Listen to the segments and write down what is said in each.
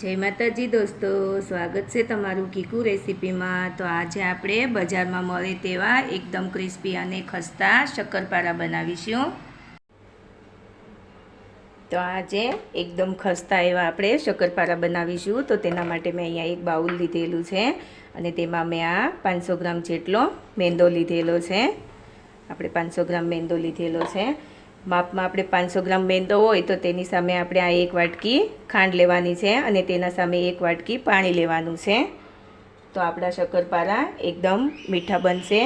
જય માતાજી દોસ્તો, સ્વાગત છે તમારું કીકુ રેસીપીમાં। તો આજે આપણે બજારમાં મળે તેવા એકદમ ક્રિસ્પી અને ખસ્તા શક્કરપારા બનાવીશું। તો આજે એકદમ ખસ્તા એવા આપણે શક્કરપારા બનાવીશું। તો તેના માટે મેં અહીંયા એક બાઉલ લીધેલું છે અને તેમાં મેં આ 500 ગ્રામ જેટલો મેંદો લીધેલો છે। આપણે 500 ગ્રામ મેંદો લીધેલો છે। માપમાં આપણે 500 ગ્રામ મેંદો હોય તો તેની સામે આપણે આ 1 વાટકી ખાંડ લેવાની છે અને તેના સામે 1 વાટકી પાણી લેવાનું છે। તો આપણા શક્કરપારા એકદમ મીઠા બનશે,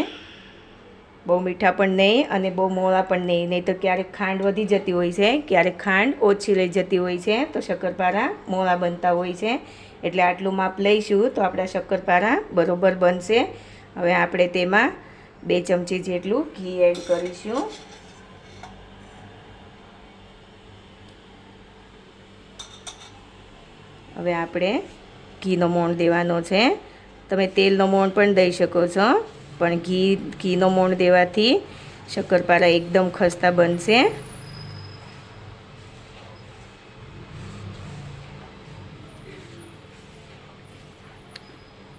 બહુ મીઠા પણ નહીં અને બહુ મોળા પણ નહીં તો ક્યારેક ખાંડ વધી જતી હોય છે, ક્યારેક ખાંડ ઓછી રહી જતી હોય છે તો શક્કરપારા મોળા બનતા હોય છે। એટલે આટલું માપ લઈશું તો આપણા શક્કરપારા બરોબર બનશે। હવે આપણે તેમાં 2 ચમચી જેટલું ઘી એડ કરીશું। હવે આપણે ઘીનો મોણ દેવાનો છે। તમે તેલનો મોણ પણ દઈ શકો છો, પણ ઘીનો મોણ દેવાથી શક્કરપારા એકદમ ખસ્તા બનશે।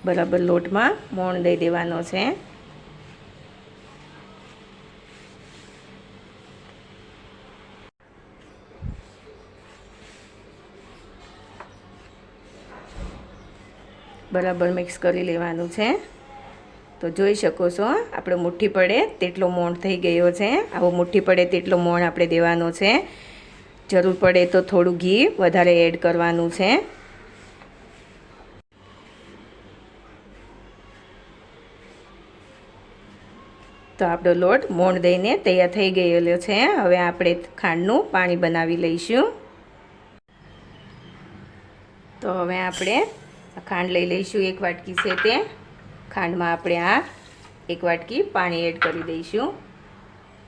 બરાબર લોટમાં મોણ દઈ દેવાનો છે। બરાબર મિક્સ કરી લેવાનું છે। તો જોઈ શકો છો આપણે મુઠ્ઠી પડે તેટલો મોણ થઈ ગયો છે। આવો મુઠ્ઠી પડે તેટલો મોણ આપણે દેવાનો છે। જરૂર પડે તો થોડું ઘી વધારે એડ કરવાનું છે। તો આપણો લોટ મોણ દઈને તૈયાર થઈ ગયેલો છે। હવે આપણે ખાંડનું પાણી બનાવી લઈશું। તો હવે આપણે ખાંડ લઈ લઈશું 1 વાટકી છે તે ખાંડમાં આપણે આ 1 વાટકી પાણી એડ કરી દઈશું।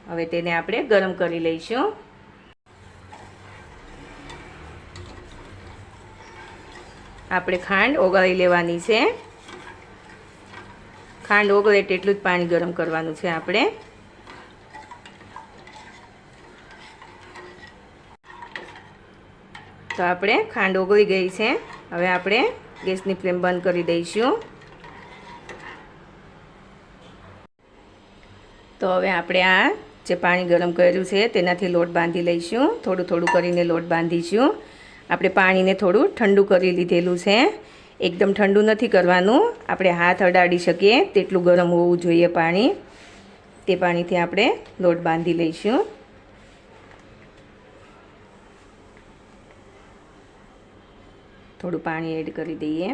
હવે તેને આપણે ગરમ કરી લઈશું। આપણે ખાંડ ઓગાળી લેવાની છે। ખાંડ ઓગળે તેટલું જ પાણી ગરમ કરવાનું છે આપણે। તો આપણે ખાંડ ઓગળી ગઈ છે। હવે આપણે ગેસની ફ્લેમ બંધ કરી દઈશું। તો હવે આપણે આ જે પાણી ગરમ કર્યું છે તેનાથી લોટ બાંધી લઈશું। થોડું થોડું કરીને લોટ બાંધીશું। આપણે પાણીને થોડું ઠંડુ કરી લીધેલું છે, એકદમ ઠંડુ નથી કરવાનું, આપણે હાથ અડાડી શકીએ તેટલું ગરમ હોવું જોઈએ પાણી। તે પાણીથી આપણે લોટ બાંધી લઈશું। થોડું પાણી એડ કરી દઈએ।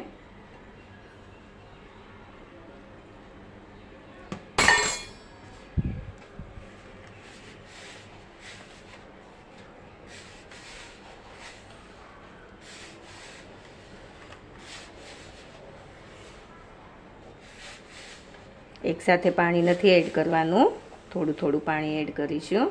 એકસાથે પાણી નથી એડ કરવાનું, થોડું થોડું પાણી એડ કરીશું।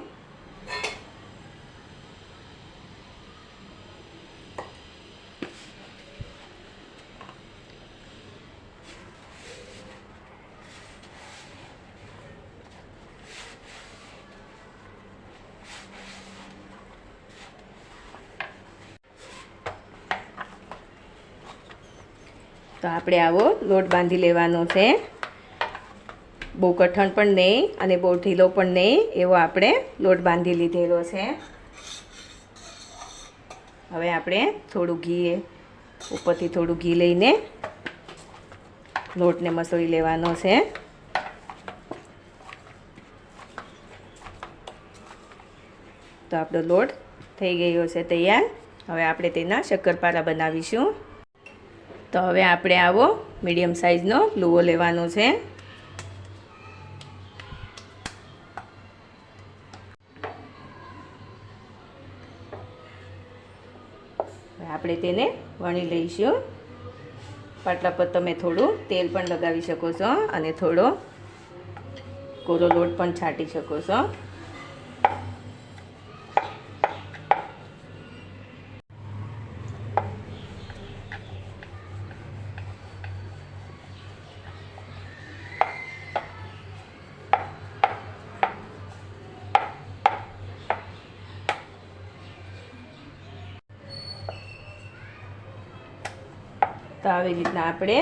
તો આપણે આવો લોટ બાંધી લેવાનો છે। બહુ કઠણ પણ નહીં અને બહુ ઢીલો પણ નહીં, એવો આપણે લોટ બાંધી લીધેલો છે। હવે આપણે થોડું ઘી ઉપરથી થોડું ઘી લઈને લોટને મસળી લેવાનો છે। તો આપણો લોટ થઈ ગયો છે તૈયાર। હવે આપણે તેના શક્કરપારા બનાવીશું। તો હવે આપણે આવો મીડિયમ સાઇઝનો લુવો લેવાનો છે। આપણે તેને વણી લઈશું। પાટલા પર તમે થોડું તેલ પણ લગાવી શકો છો અને થોડો કોરો લોટ પણ છાંટી શકો છો। તો આવી રીતના આપણે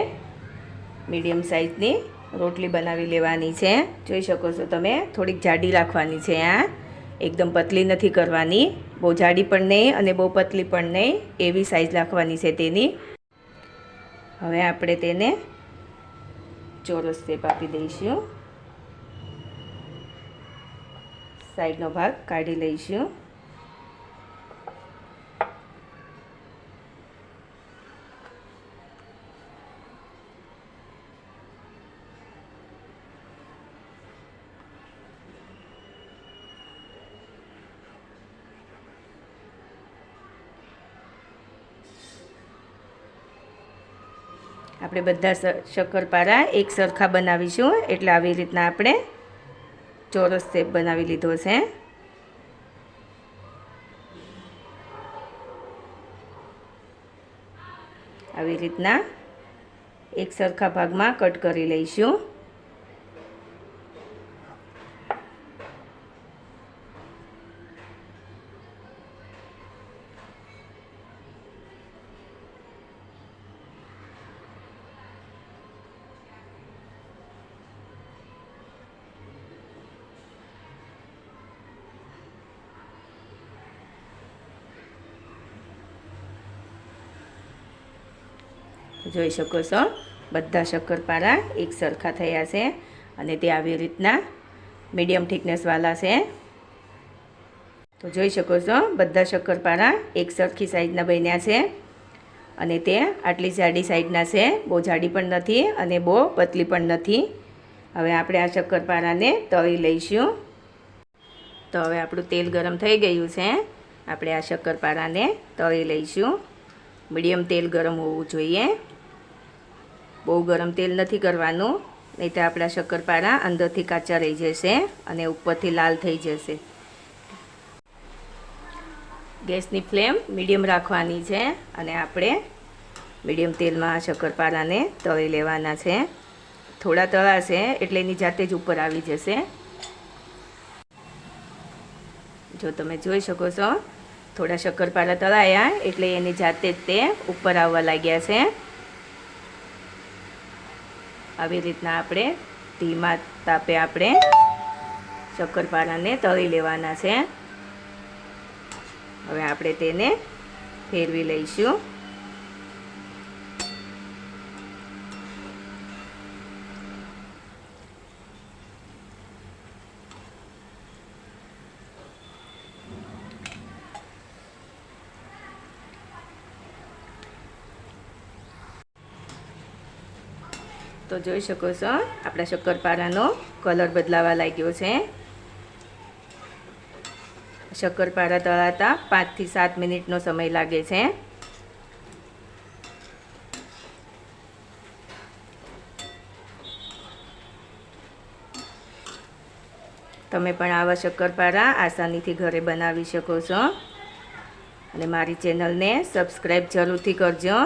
મીડિયમ સાઇઝની રોટલી બનાવી લેવાની છે. જોઈ શકો છો તમે, થોડીક જાડી રાખવાની છે. આ એકદમ પતલી નથી કરવાની, બહુ જાડી પણ નહીં અને બહુ પતલી પણ નહીં, એવી સાઇઝ રાખવાની છે તેની. હવે આપણે તેને ચોરસ શેપ આપી દઈશું. સાઈડનો ભાગ કાઢી લઈશું. આપણે બધા શક્કરપારા એક સરખા બનાવીશું, એટલે આવી રીતના આપણે ચોરસ શેપ બનાવી લીધો છે. આવી રીતના એક સરખા ભાગમાં કટ કરી લઈશું. જોઈ શકો છો, બધા શક્કરપારા એક સરખા થયા છે અને તે આવી રીતના મીડિયમ થિકનેસવાળા છે. તો જોઈ શકો છો, બધા શક્કરપારા એક સરખી સાઈઝના બન્યા છે અને તે આટલી જાડી સાઈઝના છે, બહુ જાડી પણ નથી અને બહુ પતલી પણ નથી. હવે આપણે આ શક્કરપારાને તળી લઈશું. તો હવે આપણું તેલ ગરમ થઈ ગયું છે. આપણે આ શક્કરપારાને તળી લઈશું. મીડિયમ તેલ ગરમ હોવું જોઈએ, બહુ ગરમ તેલ નથી કરવાનું, નહીં તો આપણા શક્કરપારા અંદરથી કાચા રહી જશે અને ઉપરથી લાલ થઈ જશે. ગેસની ફ્લેમ મીડિયમ રાખવાની છે અને આપણે મીડિયમ તેલમાં આ શક્કરપારાને તળી લેવાના છે. થોડા તળાશે એટલે એની જાતે જ ઉપર આવી જશે. જો તમે જોઈ શકો છો, થોડા શક્કરપારા તળાયા એટલે એની જાતે જ તે ઉપર આવવા લાગ્યા છે. આવી રીતના આપણે ધીમા તાપે આપણે શક્કરપારાને તળી લેવાના છે. હવે આપણે તેને ફેરવી લઈશું. તો જોઈ શકો છો, આપણા શક્કરપારાનો કલર બદલાવા લાગ્યો છે. શક્કરપારા તળાતા 5 થી 7 મિનિટનો સમય લાગે છે. તમે પણ આવા શક્કરપારા આસાનીથી ઘરે બનાવી શકો છો અને મારી ચેનલને સબસ્ક્રાઈબ જરૂરથી કરજો,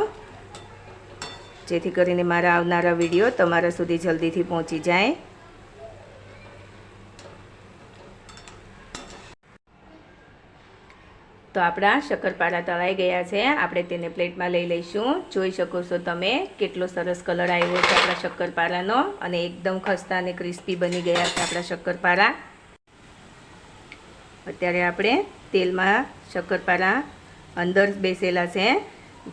જેથી કરીને મારા આવનારા વિડીયો તમારા સુધી જલ્દીથી પહોંચી જાય. તો આપણા શક્કરપારા તળાઈ ગયા છે. આપણે તેને પ્લેટમાં લઈ લઈશું. જોઈ શકો છો તમે, કેટલો સરસ કલર આવ્યો છે આપણા શક્કરપારાનો અને એકદમ ખસ્તા અને ક્રિસ્પી બની ગયા છે આપણા શક્કરપારા. અત્યારે આપણે તેલમાં શક્કરપારા અંદર બેસેલા છે.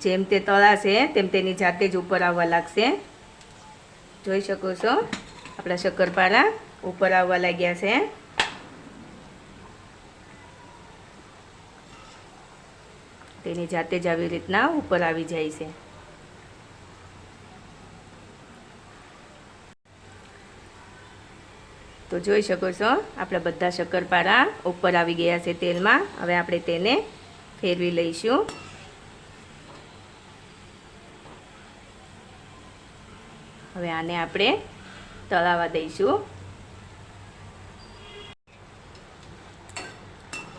જેમ તે તળાશે તેમ તેની જાતે જ ઉપર આવવા લાગશે. જોઈ શકો છો, આપણા શક્કરપારા ઉપર આવવા લાગ્યા છે. તેની જાતે જ આવી રીતના ઉપર આવી જાય છે. તો જોઈ શકો છો, આપણા બધા શક્કરપારા ઉપર આવી ગયા છે તેલમાં. હવે આપણે તેને ફેરવી લઈશું. હવે આને આપણે તળાવવા દઈશું.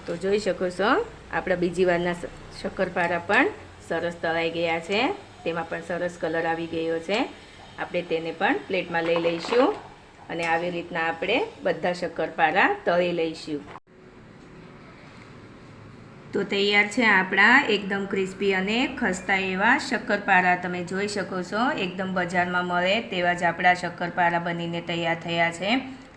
તો જોઈ શકો છો, આપણા બીજી વારના શક્કરપારા પણ સરસ તળાઈ ગયા છે. તેમાં પણ સરસ કલર આવી ગયો છે. આપણે તેને પણ પ્લેટમાં લઈ લઈશું અને આવી રીતના આપણે બધા શક્કરપારા તળી લઈશું. તો તૈયાર છે આપણા એકદમ ક્રિસ્પી અને ખસ્તા એવા શક્કરપારા. તમે જોઈ શકો છો એકદમ બજારમાં મળે તેવા જ આપણા શક્કરપારા બનીને તૈયાર થયા છે.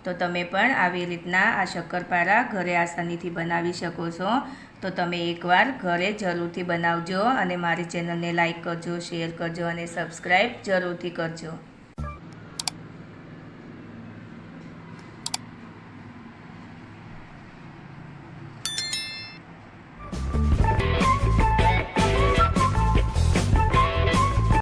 તો તમે પણ આવી રીતના આ શક્કરપારા ઘરે આસાનીથી બનાવી શકો છો. તો તમે એકવાર ઘરે જરૂરથી બનાવજો અને મારી ચેનલને લાઈક કરજો, શેર કરજો અને સબસ્ક્રાઈબ જરૂરથી કરજો.